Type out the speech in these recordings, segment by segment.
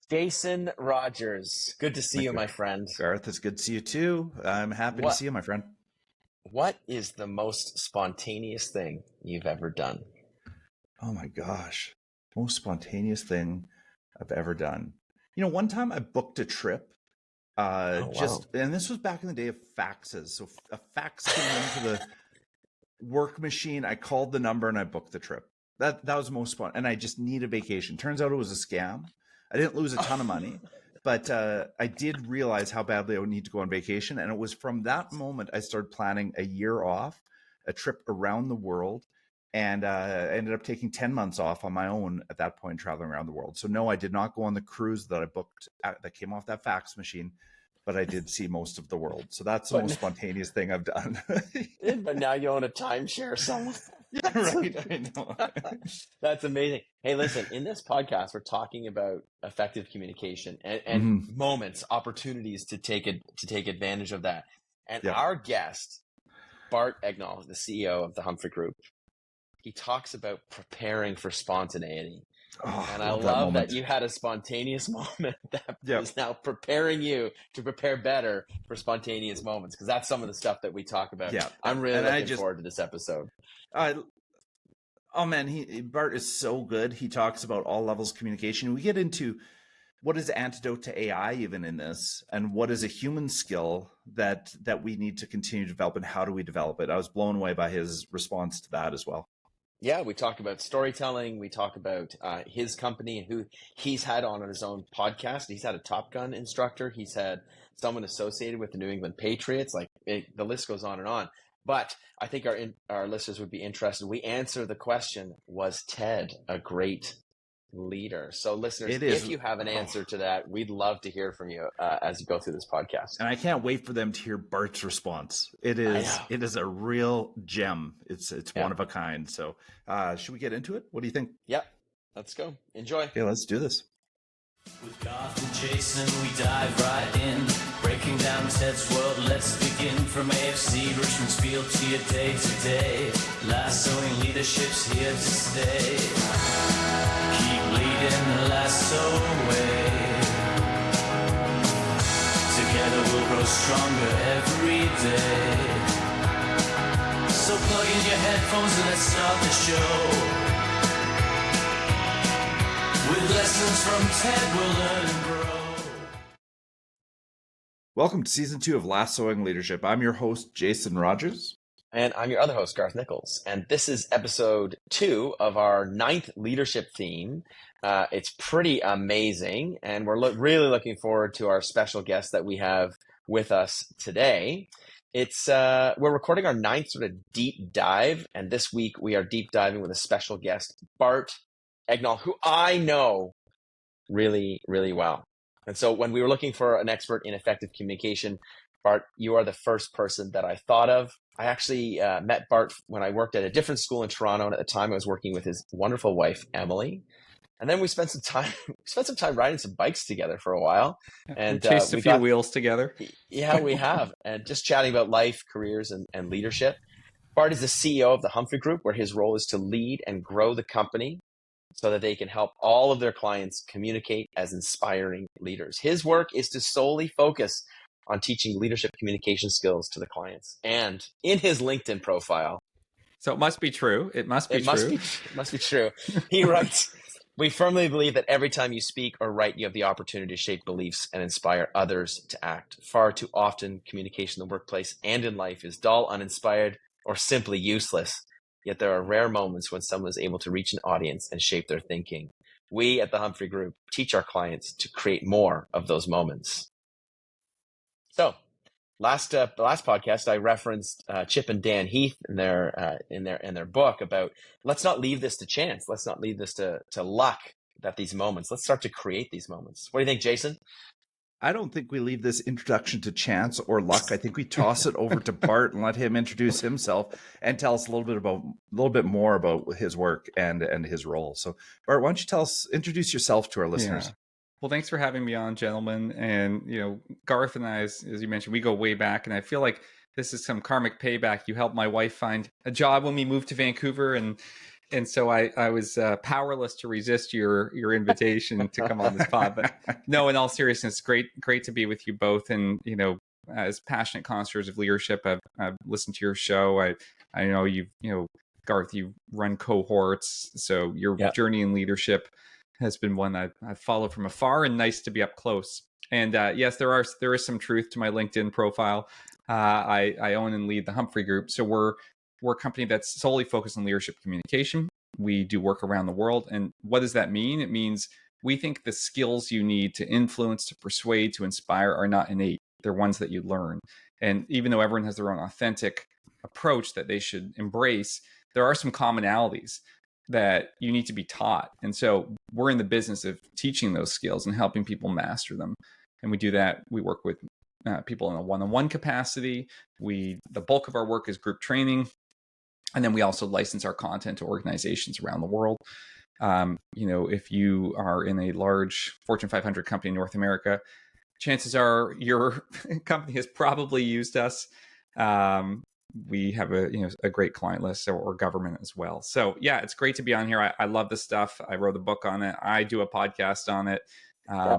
Jason Rogers, good to see you, my friend. Garth, it's good to see you too. I'm happy to see you, my friend. What is the most spontaneous thing you've ever done? Oh my gosh. Most spontaneous thing I've ever done. One time I booked a trip. And this was back in the day of faxes. So a fax came into the work machine. I called the number and I booked the trip. That was most fun. And I just need a vacation. Turns out it was a scam. I didn't lose a ton of money, but I did realize how badly I would need to go on vacation. And it was from that moment I started planning a year off, a trip around the world. And I ended up taking 10 months off on my own at that point, traveling around the world. So no, I did not go on the cruise that I booked that came off that fax machine, but I did see most of the world. So that's the most spontaneous thing I've done. But now you own a timeshare somewhere. Yeah, right. I know. That's amazing. Hey, listen, in this podcast, we're talking about effective communication and moments, opportunities to take advantage of that. And our guest, Bart Egnal, the CEO of the Humphrey Group, he talks about preparing for spontaneity. And I love that you had a spontaneous moment that is now preparing you to prepare better for spontaneous moments, because that's some of the stuff that we talk about. Yeah. I'm really looking forward to this episode. Oh man, Bart is so good. He talks about all levels of communication. We get into what is antidote to AI even in this, and what is a human skill that we need to continue to develop, and how do we develop it? I was blown away by his response to that as well. Yeah, we talk about storytelling. We talk about his company and who he's had on his own podcast. He's had a Top Gun instructor. He's had someone associated with the New England Patriots. The list goes on and on. But I think our listeners would be interested. We answer the question, was Ted a great leader? So listeners, if you have an answer to that, we'd love to hear from you as you go through this podcast. And I can't wait for them to hear Bart's response. It is a real gem. It's one of a kind. So should we get into it? What do you think? Yep. Let's go. Enjoy. Okay, let's do this. With Garth and Jason, we dive right in, breaking down Ted's world. Let's begin from AFC, Richmond's field to your day-to-day. Lassoing leadership's here to stay. Keep leading the lasso way. Together we'll grow stronger every day. So plug in your headphones and let's start the show. With lessons from Ted, we'll learn and grow. Welcome to Season 2 of Lassoing Leadership. I'm your host, Jason Rogers. And I'm your other host, Garth Nichols. And this is episode 2 of our 9th leadership theme. It's pretty amazing. And we're really looking forward to our special guest that we have with us today. We're recording our 9th sort of deep dive. And this week we are deep diving with a special guest, Bart Egnal, who I know really, really well. And so when we were looking for an expert in effective communication, Bart, you are the first person that I thought of. I actually met Bart when I worked at a different school in Toronto, and at the time I was working with his wonderful wife, Emily. And then we spent some time riding some bikes together for a while. And we chased a few wheels together. Yeah, we have. And just chatting about life, careers, and leadership. Bart is the CEO of the Humphrey Group, where his role is to lead and grow the company so that they can help all of their clients communicate as inspiring leaders. His work is to solely focus on teaching leadership communication skills to the clients. And in his LinkedIn profile... So it must be true. It must be true. He writes, "We firmly believe that every time you speak or write, you have the opportunity to shape beliefs and inspire others to act. Far too often, communication in the workplace and in life is dull, uninspired, or simply useless. Yet there are rare moments when someone is able to reach an audience and shape their thinking. We at the Humphrey Group teach our clients to create more of those moments." So, last podcast I referenced Chip and Dan Heath in their book about let's not leave this to chance. Let's not leave this to luck. That these moments. Let's start to create these moments. What do you think, Jason? I don't think we leave this introduction to chance or luck. I think we toss it over to Bart and let him introduce himself and tell us a little bit more about his work and his role. So, Bart, why don't you introduce yourself to our listeners? Yeah. Well, thanks for having me on, gentlemen. And Garth and I, as you mentioned, we go way back, and I feel like this is some karmic payback. You helped my wife find a job when we moved to Vancouver, and and so I was powerless to resist your invitation to come on this pod. But no, in all seriousness, great to be with you both. And as passionate connoisseurs of leadership, I've listened to your show. I know Garth, you run cohorts, so your journey in leadership has been one I followed from afar, and nice to be up close. And yes, there is some truth to my LinkedIn profile. I own and lead the Humphrey Group, so we're a company that's solely focused on leadership communication. We do work around the world, and what does that mean? It means we think the skills you need to influence, to persuade, to inspire are not innate. They're ones that you learn. And even though everyone has their own authentic approach that they should embrace, there are some commonalities that you need to be taught. And so we're in the business of teaching those skills and helping people master them. And we do that. We work with people in a one-on-one capacity. The bulk of our work is group training. And then we also license our content to organizations around the world. If you are in a large Fortune 500 company in North America, chances are your company has probably used us. We have a great client list, or government as well. So yeah, it's great to be on here. I love this stuff. I wrote a book on it. I do a podcast on it.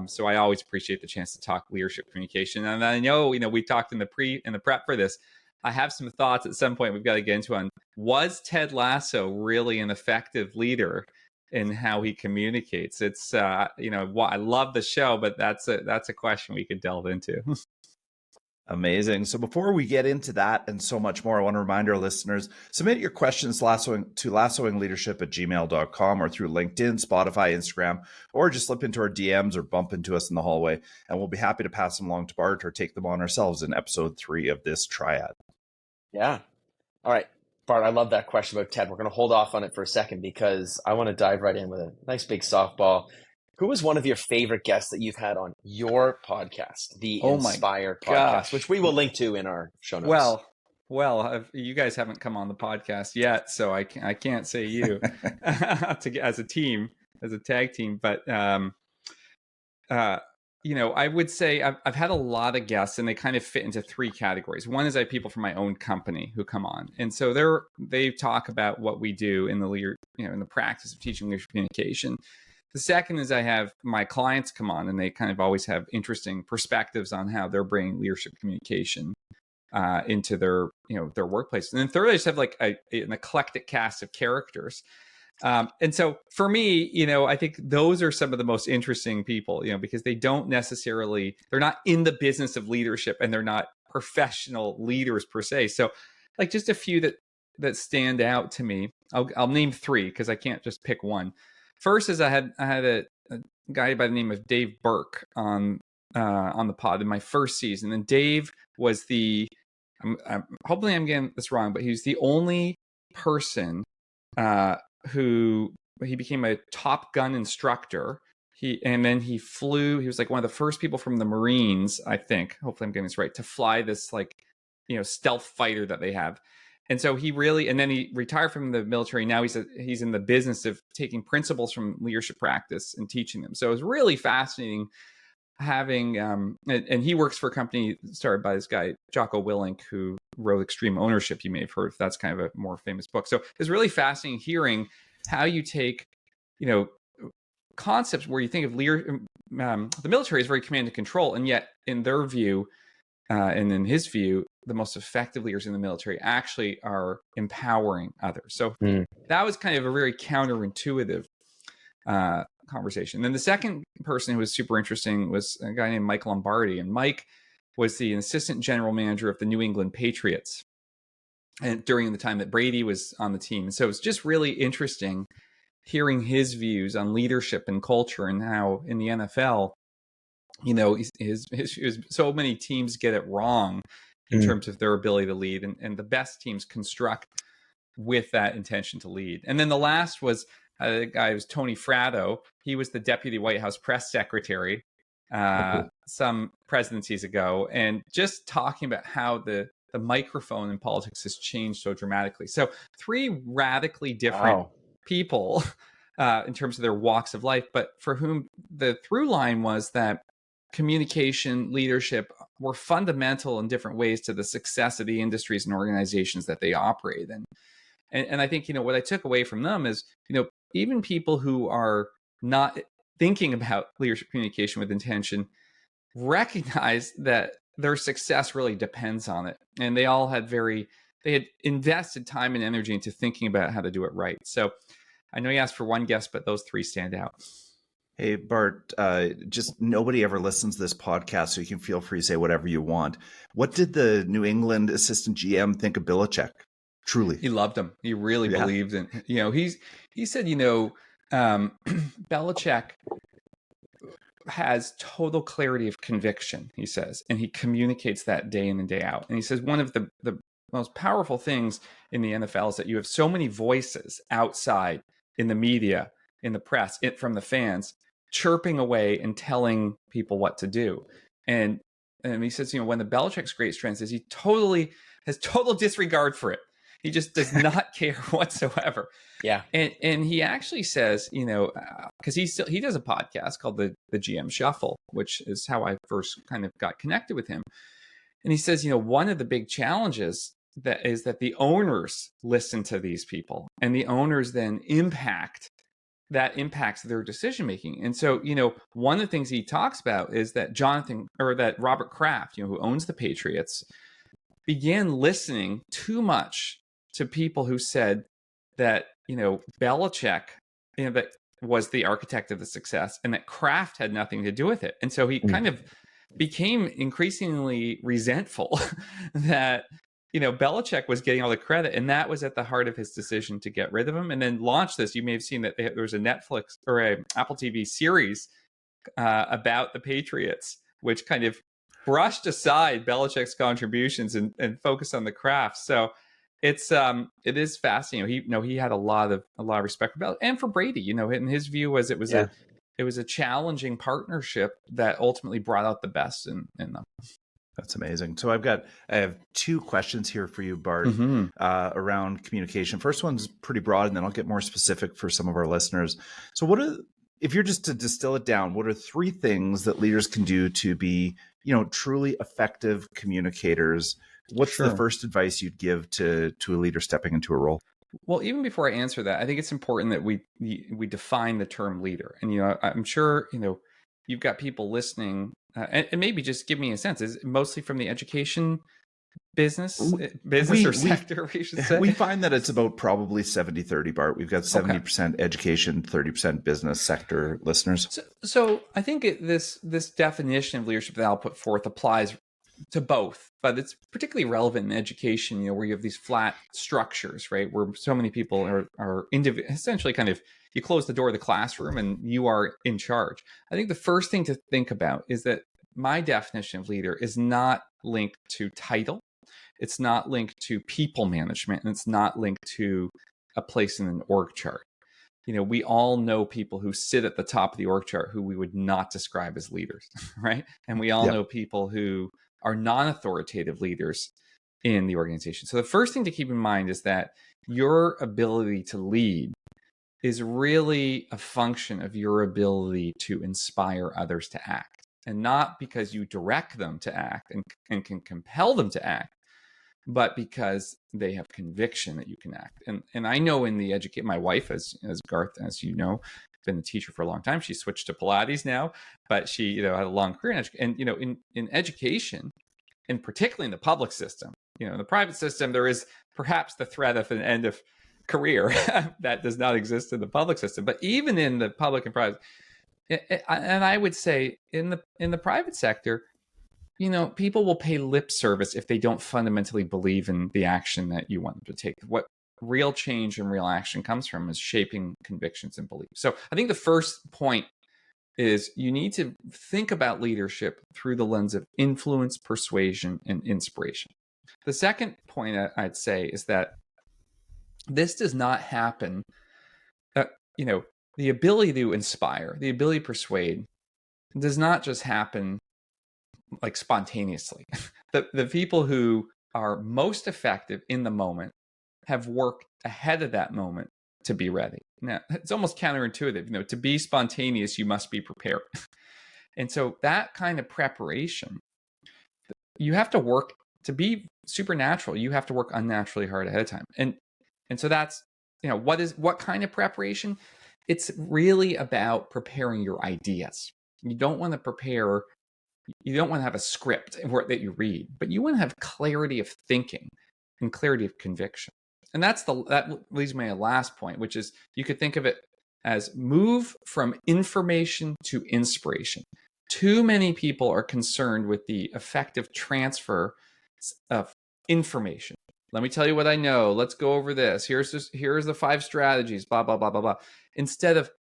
So I always appreciate the chance to talk leadership communication. And I know, we talked in the prep for this. I have some thoughts at some point we've got to get into on, was Ted Lasso really an effective leader in how he communicates? It's, I love the show, but that's a question we could delve into. Amazing. So before we get into that and so much more, I want to remind our listeners, submit your questions to lassoingleadership@gmail.com or through LinkedIn, Spotify, Instagram, or just slip into our DMs or bump into us in the hallway, and we'll be happy to pass them along to Bart or take them on ourselves in episode 3 of this triad. Yeah. All right, Bart, I love that question about Ted. We're going to hold off on it for a second because I want to dive right in with a nice big softball. Who was one of your favorite guests that you've had on your podcast, the Inspire podcast, which we will link to in our show notes? Well, you guys haven't come on the podcast yet, so I can't say you as a team, as a tag team. But I would say I've had a lot of guests, and they kind of fit into 3 categories. One is I have people from my own company who come on, and so they talk about what we do in in the practice of teaching leadership communication. The second is I have my clients come on, and they kind of always have interesting perspectives on how they're bringing leadership communication into their workplace. And then third, I just have like an eclectic cast of characters. And so for me, I think those are some of the most interesting people, because they're not in the business of leadership, and they're not professional leaders per se. So like just a few that stand out to me. I'll name 3 because I can't just pick one. First is I had a guy by the name of Dave Burke on the pod in my first season, and Dave was hopefully I'm getting this wrong, but he was the only person who became a Top Gun instructor. And then he flew. He was like one of the first people from the Marines, I think. Hopefully I'm getting this right, to fly this stealth fighter that they have. And so and then he retired from the military. Now he's in the business of taking principles from leadership practice and teaching them. So it was really fascinating having, and he works for a company started by this guy, Jocko Willink, who wrote Extreme Ownership. You may have heard, that's kind of a more famous book. So it's really fascinating hearing how you take, concepts where you think of the military is very command and control. And yet in their view, and in his view, the most effective leaders in the military actually are empowering others. So that was kind of a very counterintuitive conversation. Then the second person who was super interesting was a guy named Mike Lombardi. And Mike was the assistant general manager of the New England Patriots, and during the time that Brady was on the team. And so it's just really interesting hearing his views on leadership and culture, and how in the NFL, so many teams get it wrong in terms of their ability to lead, and the best teams construct with that intention to lead. And then the last was the guy was Tony Fratto. He was the deputy White House press secretary some presidencies ago, and just talking about how the microphone in politics has changed so dramatically. So 3 radically different people in terms of their walks of life, but for whom the through line was that communication, leadership were fundamental in different ways to the success of the industries and organizations that they operate in. And I think, what I took away from them is, even people who are not thinking about leadership communication with intention recognize that their success really depends on it. And they all had they had invested time and energy into thinking about how to do it right. So I know you asked for one guest, but those three stand out. Hey, Bart, just nobody ever listens to this podcast, so you can feel free to say whatever you want. What did the New England assistant GM think of Belichick? Truly. He loved him. He really believed in, he said, Belichick has total clarity of conviction, he says, and he communicates that day in and day out. And he says one of the most powerful things in the NFL is that you have so many voices outside in the media, in the press, from the fans, chirping away and telling people what to do. And he says, one of Belichick's great strengths is he has total disregard for it. He just does not care whatsoever. Yeah. And he actually says, because he does a podcast called the GM Shuffle, which is how I first kind of got connected with him. And he says, one of the big challenges is that the owners listen to these people, and the owners then impacts their decision making. And so, one of the things he talks about is that Robert Kraft, who owns the Patriots, began listening too much to people who said that, Belichick, that was the architect of the success, and that Kraft had nothing to do with it. And so he kind of became increasingly resentful that, Belichick was getting all the credit, and that was at the heart of his decision to get rid of him and then launch this. You may have seen that there was a Netflix or a Apple TV series about the Patriots, which kind of brushed aside Belichick's contributions and focused on the Kraft. So it is fascinating. He had a lot of respect for Belichick and for Brady. And his view was it was a challenging partnership that ultimately brought out the best in them. That's amazing. So I have two questions here for you, Bart, around communication. First one's pretty broad, and then I'll get more specific for some of our listeners. So if you're just to distill it down, what are three things that leaders can do to be, truly effective communicators? What's the first advice you'd give to a leader stepping into a role? Well, even before I answer that, I think it's important that we define the term leader. And, I'm sure, you've got people listening, and maybe just give me a sense. Is it mostly from the education business or sector, we should say? We find that it's about probably 70-30, Bart. We've got 70% education, 30% business sector listeners. So I think this definition of leadership that I'll put forth applies to both, but it's particularly relevant in education, where you have these flat structures, right? Where so many people are essentially kind of, you close the door of the classroom and you are in charge. I think the first thing to think about is that my definition of leader is not linked to title. It's not linked to people management, and it's not linked to a place in an org chart. We all know people who sit at the top of the org chart who we would not describe as leaders, right? And we all know people who are non-authoritative leaders in the organization. So the first thing to keep in mind is that your ability to lead is really a function of your ability to inspire others to act, and not because you direct them to act and can compel them to act, but because they have conviction that you can act. And I know in the my wife, as Garth, as you know, been a teacher for a long time. She switched to Pilates now, but she, had a long career in education. And, in education, and particularly in the public system, in the private system, there is perhaps the threat of an end of career that does not exist in the public system. But even in the public and private, and I would say in the private sector, people will pay lip service if they don't fundamentally believe in the action that you want them to take. What real change and real action comes from is shaping convictions and beliefs. So I think the first point is you need to think about leadership through the lens of influence, persuasion, and inspiration. The second point I'd say is that this does not happen, the ability to inspire, the ability to persuade does not just happen like spontaneously. The people who are most effective in the moment have worked ahead of that moment to be ready. Now, it's almost counterintuitive. To be spontaneous, you must be prepared. And so that kind of preparation, you have to work to be supernatural. You have to work unnaturally hard ahead of time. And And so that's, what kind of preparation? It's really about preparing your ideas. You don't want to have a script that you read, but you want to have clarity of thinking and clarity of conviction. And that leads me to my last point, which is you could think of it as move from information to inspiration. Too many people are concerned with the effective transfer of information. Let me tell you what I know. Let's go over this. Here's the 5 strategies, blah, blah, blah, blah, blah. Instead of,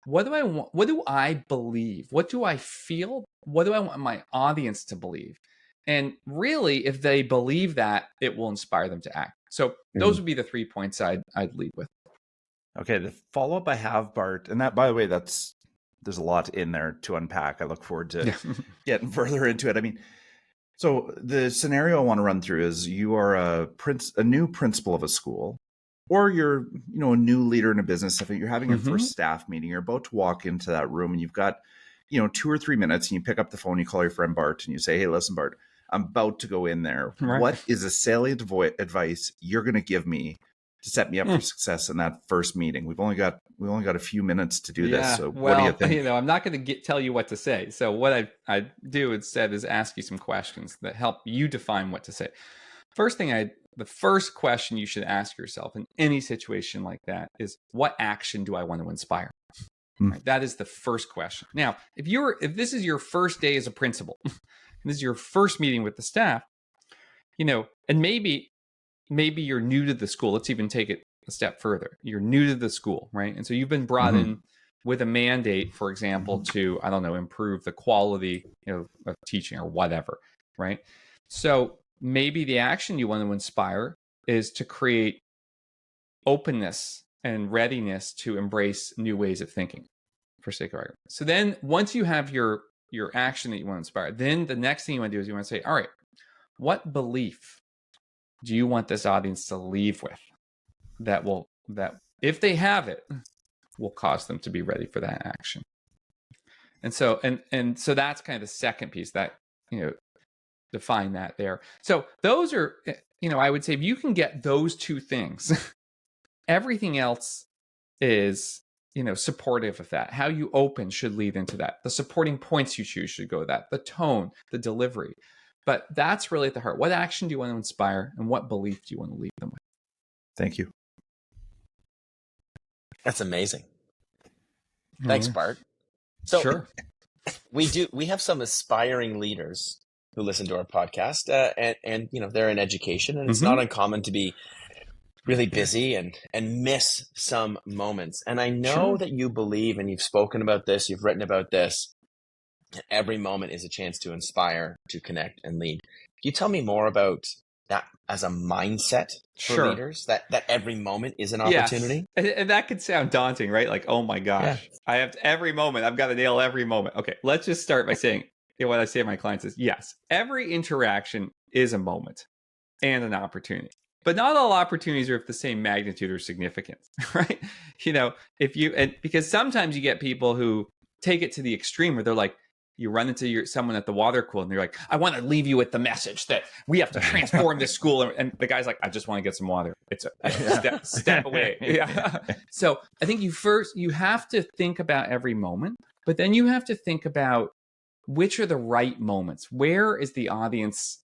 what do I want? What do I believe? What do I feel? What do I want my audience to believe? And really, if they believe that, it will inspire them to act. So those would be the 3 points I'd lead with. Okay, the follow-up I have, Bart, and that, by the way, there's a lot in there to unpack. I look forward to getting further into it. I mean, so the scenario I want to run through is you are a new principal of a school, or you're, a new leader in a business. If you're having your first staff meeting, you're about to walk into that room and you've got, 2 or 3 minutes, and you pick up the phone, you call your friend Bart and you say, hey, listen, Bart, I'm about to go in there. Right. What is a salient advice you're going to give me to set me up for success in that first meeting? We've only got a few minutes to do this. So what do you think? I'm not going to tell you what to say. So what I do instead is ask you some questions that help you define what to say. The first question you should ask yourself in any situation like that is, what action do I want to inspire? Right? That is the first question. Now, if this is your first day as a principal, and this is your first meeting with the staff, and maybe you're new to the school. Let's even take it a step further. You're new to the school, right? And so you've been brought in with a mandate, for example, to, improve the quality of teaching or whatever, right? So maybe the action you want to inspire is to create openness and readiness to embrace new ways of thinking, for sake of argument. So then once you have your action that you want to inspire, then the next thing you want to do is you want to say, all right, what belief do you want this audience to leave with that if they have it, will cause them to be ready for that action? And so so that's kind of the second piece that, define that there. So those are, I would say if you can get those 2 things, everything else is, supportive of that. How you open should lead into that. The supporting points you choose should go with that. The tone, the delivery. But that's really at the heart. What action do you want to inspire, and what belief do you want to leave them with? Thank you. That's amazing. Thanks, Bart. So sure. We have some aspiring leaders who listen to our podcast, and they're in education, and it's not uncommon to be really busy and miss some moments. And I know that you believe, and you've spoken about this, you've written about this, every moment is a chance to inspire, to connect, and lead. Can you tell me more about that as a mindset for leaders, that every moment is an opportunity? Yes. And that could sound daunting, right? Like, oh my gosh, I have every moment. I've got to nail every moment. Okay, let's just start by saying, what I say to my clients is, yes, every interaction is a moment and an opportunity. But not all opportunities are of the same magnitude or significance, right? Because sometimes you get people who take it to the extreme where they're like, you run into someone at the water cooler and they're like, I want to leave you with the message that we have to transform this school. And the guy's like, I just want to get some water. It's a step away. Yeah. So I think you have to think about every moment, but then you have to think about which are the right moments. Where is the audience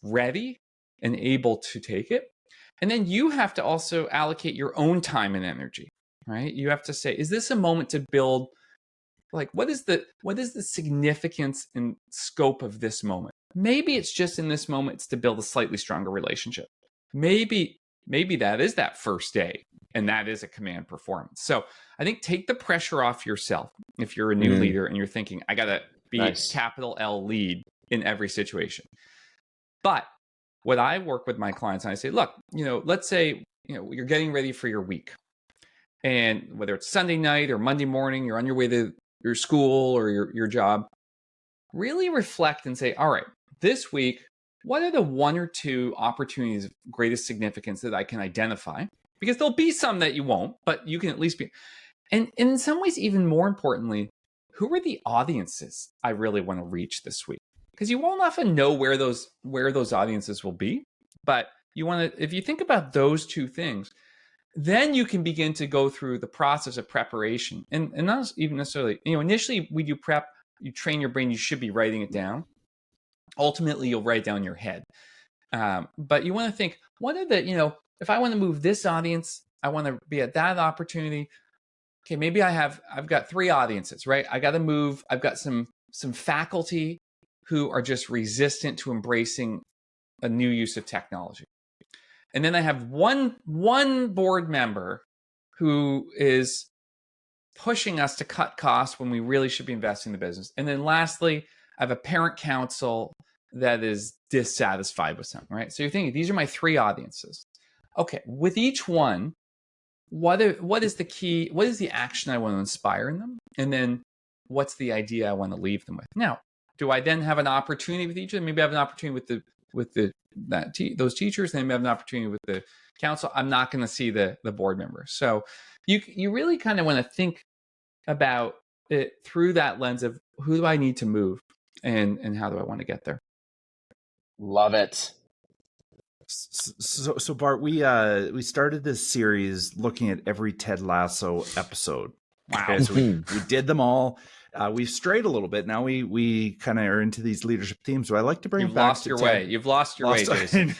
ready and able to take it? And then you have to also allocate your own time and energy, right? You have to say, is this a moment to build, like, what is the significance and scope of this moment? Maybe it's just in this moment, it's to build a slightly stronger relationship. Maybe that is that first day, and that is a command performance. So I think take the pressure off yourself if you're a new leader and you're thinking, I got to be capital L lead in every situation. But what I work with my clients, and I say, look, let's say, you're getting ready for your week. And whether it's Sunday night or Monday morning, you're on your way to your school or your job, really reflect and say, all right, this week, what are the 1 or 2 opportunities of greatest significance that I can identify? Because there'll be some that you won't, but you can at least be. And in some ways, even more importantly, who are the audiences I really want to reach this week? Because you won't often know where those audiences will be, but you want to, if you think about those 2 things, then you can begin to go through the process of preparation. And not even necessarily, initially we do prep, you train your brain, you should be writing it down. Ultimately, you'll write down your head. But you want to think, what are the, if I want to move this audience, I want to be at that opportunity. Okay, maybe I've got 3 audiences, right? I got to move. I've got some faculty who are just resistant to embracing a new use of technology. And then I have one board member who is pushing us to cut costs when we really should be investing in the business. And then lastly, I have a parent council that is dissatisfied with something, right? So you're thinking, these are my 3 audiences. Okay, with each one, what is the key? What is the action I want to inspire in them? And then what's the idea I want to leave them with? Now, do I then have an opportunity with each of them? Maybe I have an opportunity with those teachers, then maybe I have an opportunity with the council. I'm not going to see the board member. So you really kind of want to think about it through that lens of who do I need to move and how do I want to get there? Love it. So Bart, we started this series looking at every Ted Lasso episode. Wow. Okay, so we did them all. We've strayed a little bit. Now we kind of are into these leadership themes. So I like to bring it back to Ted. You've lost your way, Jason.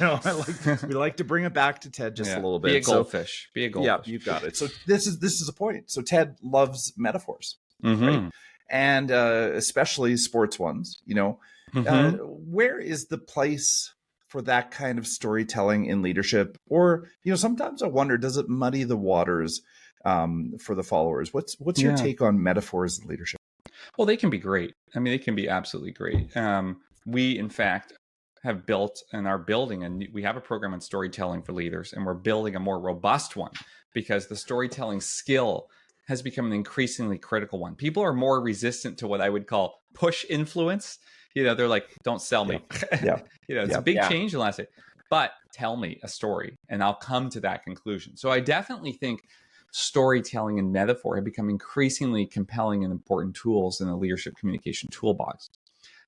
We like to bring it back to Ted just a little bit. Be a goldfish. Be a goldfish. Yeah, you've got it. So this is a point. So Ted loves metaphors, mm-hmm. right? And especially sports ones. Mm-hmm. Where is the place for that kind of storytelling in leadership? Or sometimes I wonder, does it muddy the waters for the followers? What's your take on metaphors in leadership? Well, they can be great. I mean, they can be absolutely great. We, in fact, have built and are building, and we have a program on storytelling for leaders, and we're building a more robust one because the storytelling skill has become an increasingly critical one. People are more resistant to what I would call push influence. They're like, don't sell me. Yeah. It's a big change in the last day. But tell me a story, and I'll come to that conclusion. So I definitely think storytelling and metaphor have become increasingly compelling and important tools in the leadership communication toolbox,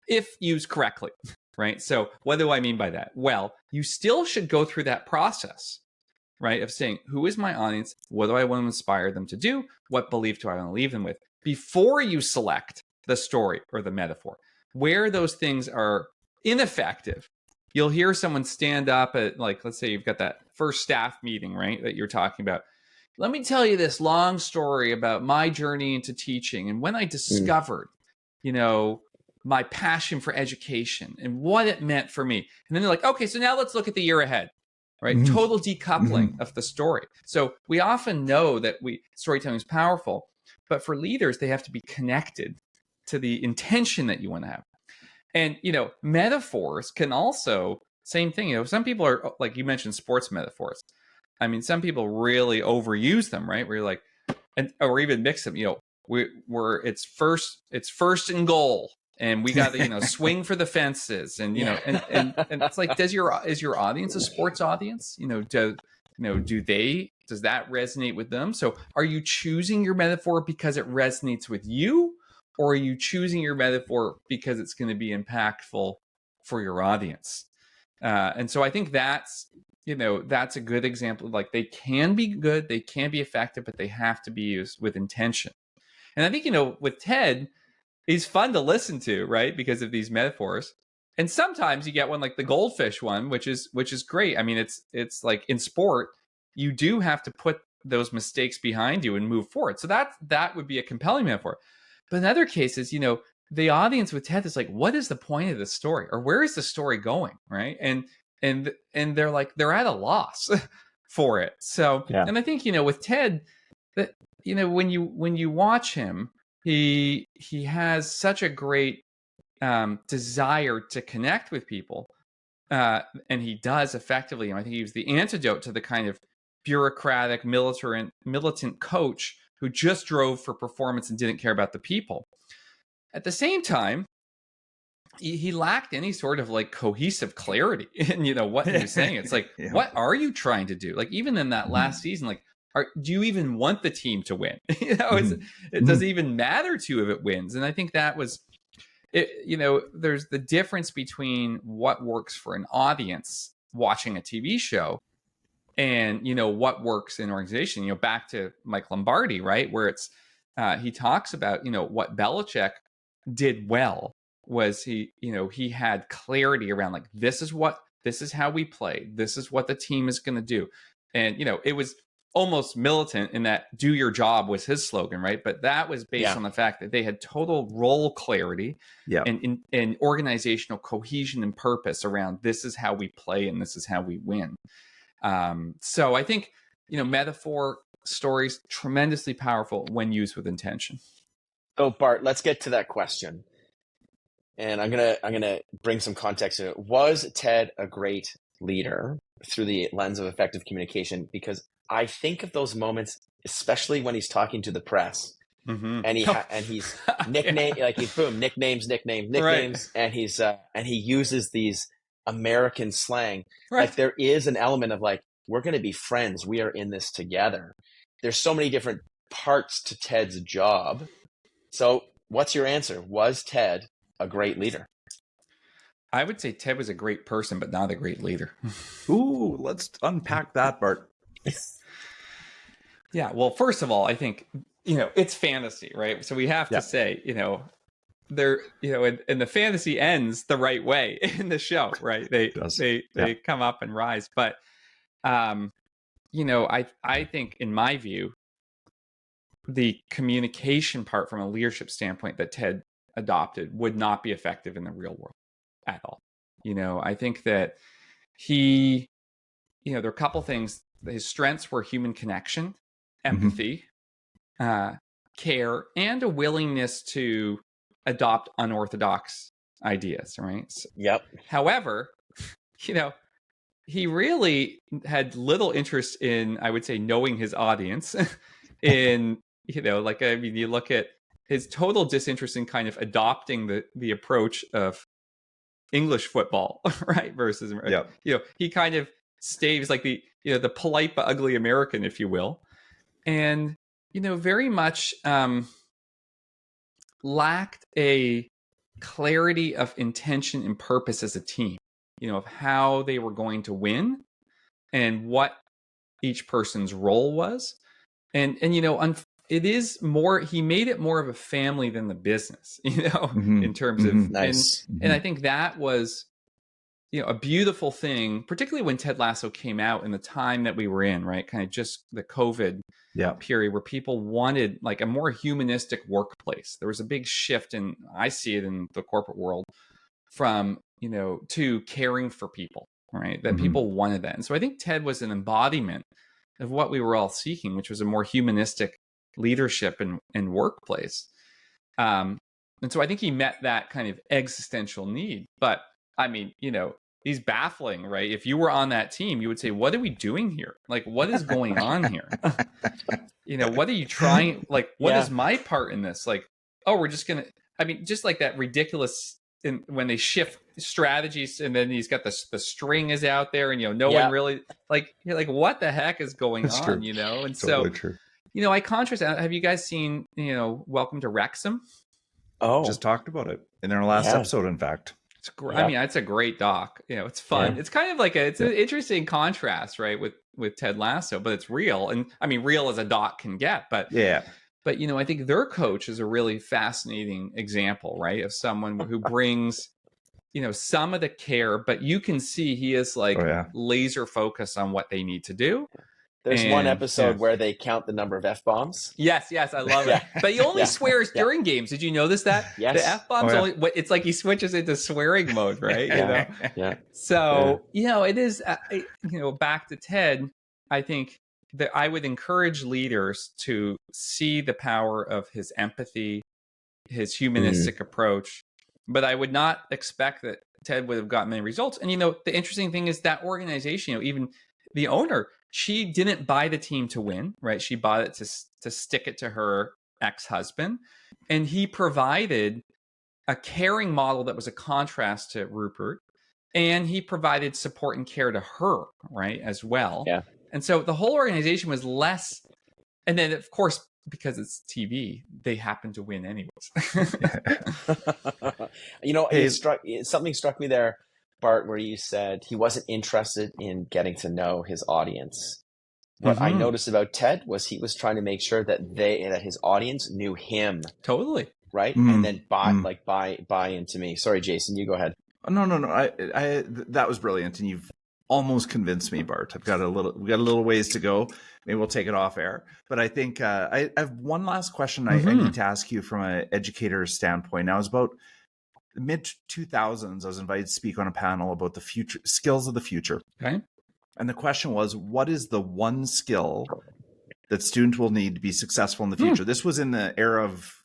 if used correctly, right? So what do I mean by that? Well, you still should go through that process, right, of saying, who is my audience? What do I want to inspire them to do? What belief do I want to leave them with? Before you select the story or the metaphor. Where those things are ineffective, you'll hear someone stand up at, like, let's say you've got that first staff meeting, right, that you're talking about. Let me tell you this long story about my journey into teaching and when I discovered, my passion for education and what it meant for me. And then they're like, okay, so now let's look at the year ahead, right? Mm-hmm. Total decoupling mm-hmm. of the story. So we often know that storytelling is powerful, but for leaders, they have to be connected to the intention that you want to have. And, metaphors can also, same thing, some people are, like you mentioned, sports metaphors. I mean, some people really overuse them, right? Where you're like, or even mix them, it's first and goal. And we got to, swing for the fences. And, and it's like, is your audience a sports audience? Does that resonate with them? So are you choosing your metaphor because it resonates with you? Or are you choosing your metaphor because it's going to be impactful for your audience? And so I think that's a good example. Like, they can be good, they can be effective, but they have to be used with intention. And I think, with Ted, he's fun to listen to, right? Because of these metaphors. And sometimes you get one like the goldfish one, which is great. I mean, it's like in sport, you do have to put those mistakes behind you and move forward. So that would be a compelling metaphor. But in other cases, the audience with Ted is like, what is the point of the story? Or where is the story going, right? And they're like, they're at a loss for it. So, and I think, with Ted, that, when you watch him, he has such a great desire to connect with people. And he does effectively. And I think he was the antidote to the kind of bureaucratic, militant coach who just drove for performance and didn't care about the people. At the same time, he lacked any sort of like cohesive clarity in what he was saying. It's like, what are you trying to do? Like, even in that last season, like, do you even want the team to win? It doesn't even matter to you if it wins. And I think that was it. There's the difference between what works for an audience watching a TV show and what works in an organization. Back to Mike Lombardi, right, where it's he talks about what Belichick did well was he had clarity around, like, this is how we play, this is what the team is going to do. And it was almost militant in that "do your job" was his slogan, right? But that was based on the fact that they had total role clarity and organizational cohesion and purpose around, this is how we play and this is how we win. So I think metaphor stories, tremendously powerful when used with intention. So Bart, let's get to that question. And I'm gonna bring some context to it. Was Ted a great leader through the lens of effective communication? Because I think of those moments, especially when he's talking to the press, and he's nickname like he's nicknames, right. and he uses these American slang. Right. Like, there is an element of, like, we're going to be friends. We are in this together. There's so many different parts to Ted's job. So what's your answer? Was Ted a great leader? I would say Ted was a great person, but not a great leader. Ooh, let's unpack that, Bart. Yeah. Well, first of all, I think, it's fantasy, right? So we have to say, there, and the fantasy ends the right way in the show, right? They come up and rise. But, I think, in my view, the communication part from a leadership standpoint that Ted adopted would not be effective in the real world at all. I think that he, there are a couple things. His strengths were human connection, empathy, care, and a willingness to adopt unorthodox ideas, right? Yep. However, he really had little interest in, I would say, knowing his audience. You look at his total disinterest in kind of adopting the approach of English football, right? Versus, he kind of stays like the polite but ugly American, if you will. And, very much lacked a clarity of intention and purpose as a team, of how they were going to win and what each person's role was. And it is more, he made it more of a family than the business, in terms of, nice. And I think that was, a beautiful thing, particularly when Ted Lasso came out in the time that we were in, right? Kind of just the COVID period where people wanted, like, a more humanistic workplace. There was a big shift, and I see it in the corporate world, from, to caring for people, right? That people wanted that. And so I think Ted was an embodiment of what we were all seeking, which was a more humanistic leadership and workplace. And so I think he met that kind of existential need. But I mean, he's baffling, right? If you were on that team, you would say, what are we doing here? Like, what is going on here? What are you trying? Like, what is my part in this? Like, oh, we're just going to, I mean, just like that ridiculous when they shift strategies, and then he's got the string is out there, and no one really, like, you're like, what the heck is going on? True. And totally so true. I contrast. Have you guys seen Welcome to Wrexham? Oh, just talked about it in our last episode, in fact. It's great. I mean, it's a great doc. It's fun. It's kind of like it's an interesting contrast, right, with Ted Lasso, but it's real, and I mean, real as a doc can get. But But I think their coach is a really fascinating example, right, of someone who brings some of the care, but you can see he is like laser focused on what they need to do. There's one episode where they count the number of F-bombs. Yes, I love it. But he only swears during games. Did you notice that? Yes. The F-bombs only, it's like he switches into swearing mode, right? So, it is, back to Ted, I think that I would encourage leaders to see the power of his empathy, his humanistic approach, but I would not expect that Ted would have gotten many results. And, the interesting thing is that organization, even the owner, she didn't buy the team to win, right? She bought it to stick it to her ex-husband. And he provided a caring model that was a contrast to Rupert. And he provided support and care to her, right, as well. Yeah. And so the whole organization was less. And then, of course, because it's TV, they happen to win anyways. Something struck me there, Bart, where you said he wasn't interested in getting to know his audience. What I noticed about Ted was he was trying to make sure that his audience knew him. Totally. Right. And then buy into me. Sorry, Jason, you go ahead. No. That was brilliant. And you've almost convinced me, Bart. We got a little ways to go. Maybe we'll take it off air. But I think I have one last question I need to ask you from an educator's standpoint. Now, it was about the mid 2000s. I was invited to speak on a panel about the future skills of the future. Okay. And the question was, what is the one skill that students will need to be successful in the future? This was in the era of,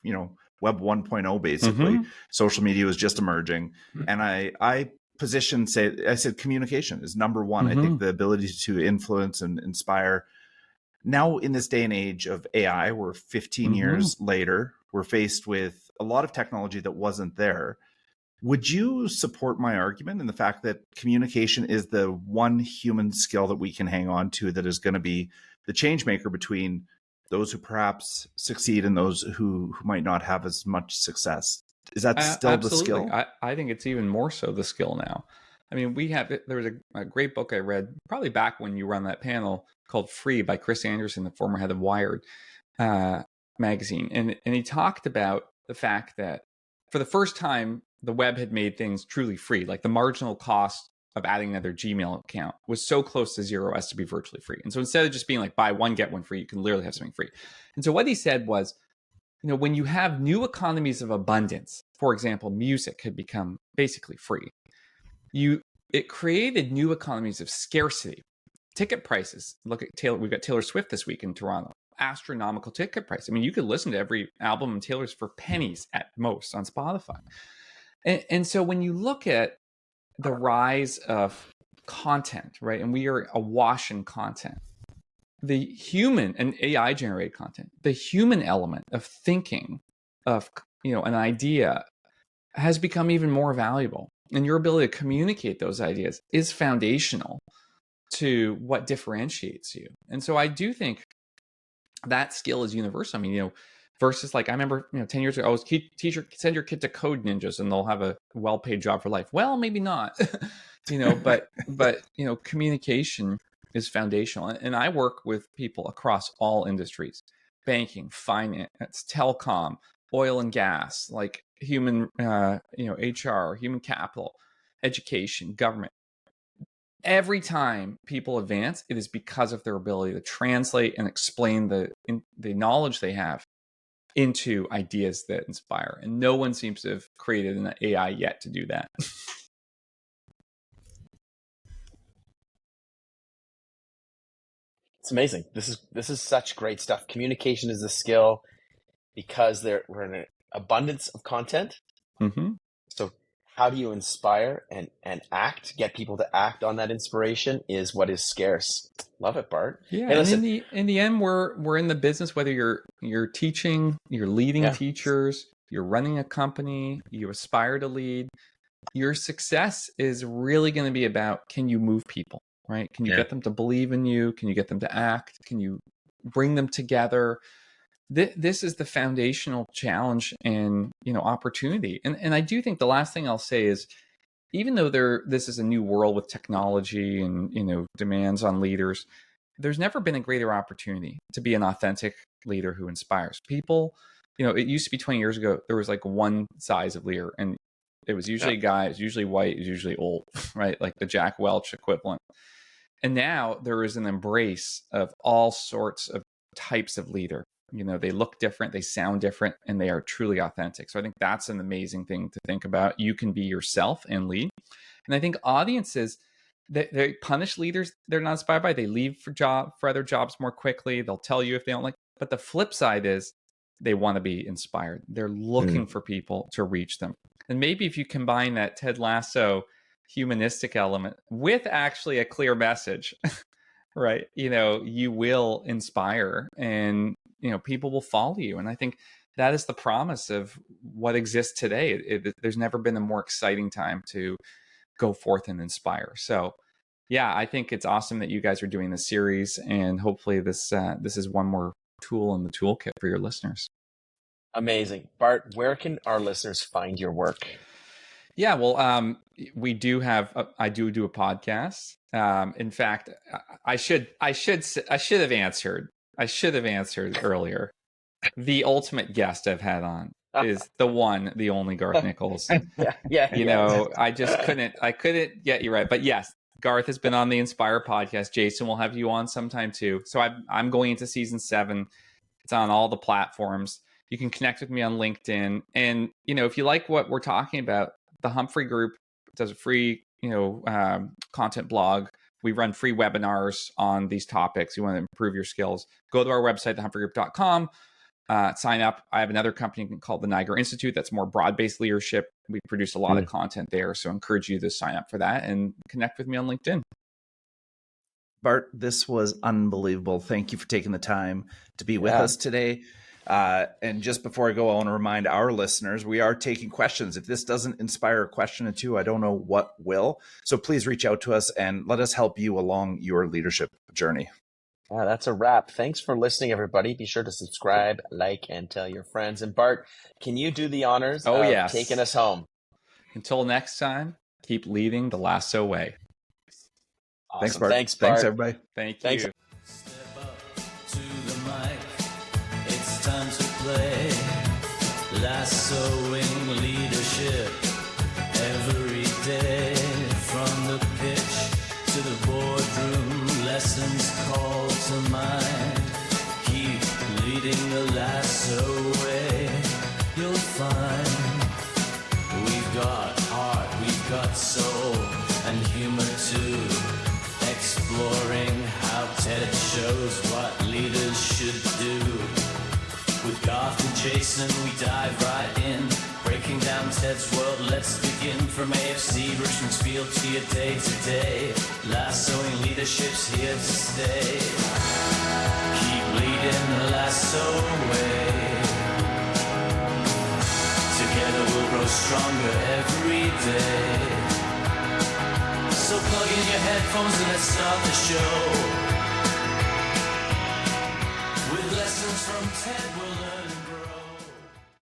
Web 1.0, basically. Social media was just emerging. And I said communication is number one. I think the ability to influence and inspire. Now, in this day and age of AI, we're 15 years later, we're faced with a lot of technology that wasn't there. Would you support my argument in the fact that communication is the one human skill that we can hang on to that is going to be the change maker between those who perhaps succeed and those who might not have as much success? Is that still Absolutely. the skill? I think it's even more so the skill now. I mean, there was a great book I read probably back when you were on that panel called Free by Chris Anderson, the former head of Wired magazine. And he talked about the fact that for the first time, the web had made things truly free. Like the marginal cost of adding another Gmail account was so close to zero as to be virtually free. And so instead of just being like buy one, get one free, you can literally have something free. And so what he said was, when you have new economies of abundance, for example, music had become basically free. It created new economies of scarcity. Ticket prices. Look at Taylor. We've got Taylor Swift this week in Toronto. Astronomical ticket price. I mean, you could listen to every album of Taylor's for pennies at most on Spotify. And so when you look at the rise of content, right, and we are awash in content, the human and AI generated content, the human element of thinking of, an idea has become even more valuable. And your ability to communicate those ideas is foundational to what differentiates you. And so I do think that skill is universal. I mean, versus like I remember, 10 years ago, teacher, send your kid to Code Ninjas and they'll have a well-paid job for life. Well, maybe not, but communication is foundational. And I work with people across all industries, banking, finance, telecom, oil and gas, like human, HR, human capital, education, government. Every time people advance, it is because of their ability to translate and explain the knowledge they have into ideas that inspire. And no one seems to have created an AI yet to do that. It's amazing. This is such great stuff. Communication is a skill because we're in an abundance of content. So how do you inspire and get people to act on that inspiration is what is scarce. Love it, Bart. Yeah, hey, listen. And in the end, we're in the business, whether you're teaching, you're leading teachers, you're running a company, you aspire to lead. Your success is really going to be about, can you move people, right? Can you get them to believe in you? Can you get them to act? Can you bring them together? This is the foundational challenge and opportunity. And I do think the last thing I'll say is, even though this is a new world with technology and demands on leaders, there's never been a greater opportunity to be an authentic leader who inspires people. It used to be 20 years ago, there was like one size of leader, and it was usually a guy, it was usually white, it was usually old, right? Like the Jack Welch equivalent. And now there is an embrace of all sorts of types of leader. They look different, they sound different, and they are truly authentic. So I think that's an amazing thing to think about. You can be yourself and lead. And I think audiences, they punish leaders they're not inspired by. They leave for other jobs more quickly. They'll tell you if they don't like. But the flip side is they want to be inspired. They're looking for people to reach them. And maybe if you combine that Ted Lasso humanistic element with actually a clear message, right? You will inspire and people will follow you. And I think that is the promise of what exists today. There's never been a more exciting time to go forth and inspire. So yeah, I think it's awesome that you guys are doing this series, and hopefully this is one more tool in the toolkit for your listeners. Amazing. Bart, where can our listeners find your work? Yeah, well, we do have. I do a podcast. In fact, I should have answered. I should have answered earlier. The ultimate guest I've had on is the one, the only Garth Nichols. Yeah. You know, I just couldn't. I couldn't get you right. But yes, Garth has been on the Inspire podcast. Jason will have you on sometime too. So I'm going into season 7. It's on all the platforms. You can connect with me on LinkedIn. And, you know, if you like what we're talking about, the Humphrey Group does a free, content blog. We run free webinars on these topics. You want to improve your skills, go to our website, thehumphreygroup.com, sign up. I have another company called the Niagara Institute that's more broad-based leadership. We produce a lot of content there. So I encourage you to sign up for that and connect with me on LinkedIn. Bart, this was unbelievable. Thank you for taking the time to be with us today. And just before I go, I want to remind our listeners, we are taking questions. If this doesn't inspire a question or two, I don't know what will. So please reach out to us and let us help you along your leadership journey. That's a wrap. Thanks for listening, everybody. Be sure to subscribe, like, and tell your friends. And Bart, can you do the honors of taking us home? Until next time, keep leading the Lasso way. Awesome. Thanks, Bart. Thanks, Bart. Thanks, everybody. Thank you. Thanks. Step up to the mic. It's time to play. Lassoing leadership every day. From the pitch to the boardroom, lessons call to mind. Keep leading the Lasso way. You'll find we've got heart, we've got soul, and humor too. Exploring how Ted shows what leaders should do. With Garth and Jason, we dive right in, breaking down Ted's world. Let's begin from AFC Richmond's Field to your day-to-day. Lassoing leadership's here to stay. Keep leading the Lasso way. Together we'll grow stronger every day. So plug in your headphones and let's start the show. With lessons from Ted, we'll learn.